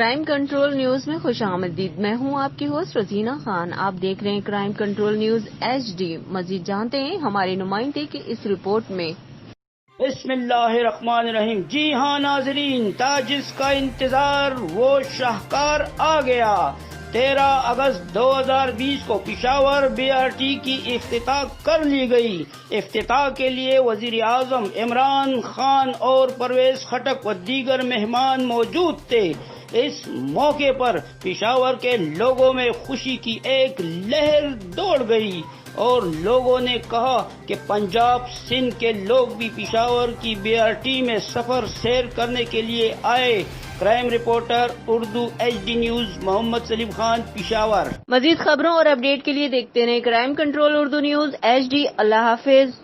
Crime control news میں خوش آمدید. میں ہوں آپ کی ہوسٹ رزینہ خان. آپ دیکھ رہے ہیں کرائم کنٹرول نیوز HD. مزید جانتے ہیں ہمارے نمائندے کی اس رپورٹ میں. بسم اللہ الرحمن الرحیم. جی ہاں ناظرین، جس کا انتظار وہ شاہکار آ گیا. 13 اگست 2020 کو پشاور BRT کی افتتاح کر لی گئی. افتتاح کے لیے وزیر اعظم عمران خان اور پرویز خٹک و دیگر مہمان موجود تھے. اس موقع پر پشاور کے لوگوں میں خوشی کی ایک لہر دوڑ گئی اور لوگوں نے کہا کہ پنجاب سندھ کے لوگ بھی پشاور کی BRT میں سفر سیر کرنے کے لیے آئے. Crime reporter Urdu HD news Muhammad Salim Khan, Peshawar. مزید خبروں اور اپڈیٹ کے لیے دیکھتے رہیں crime control Urdu news HD. اللہ حافظ.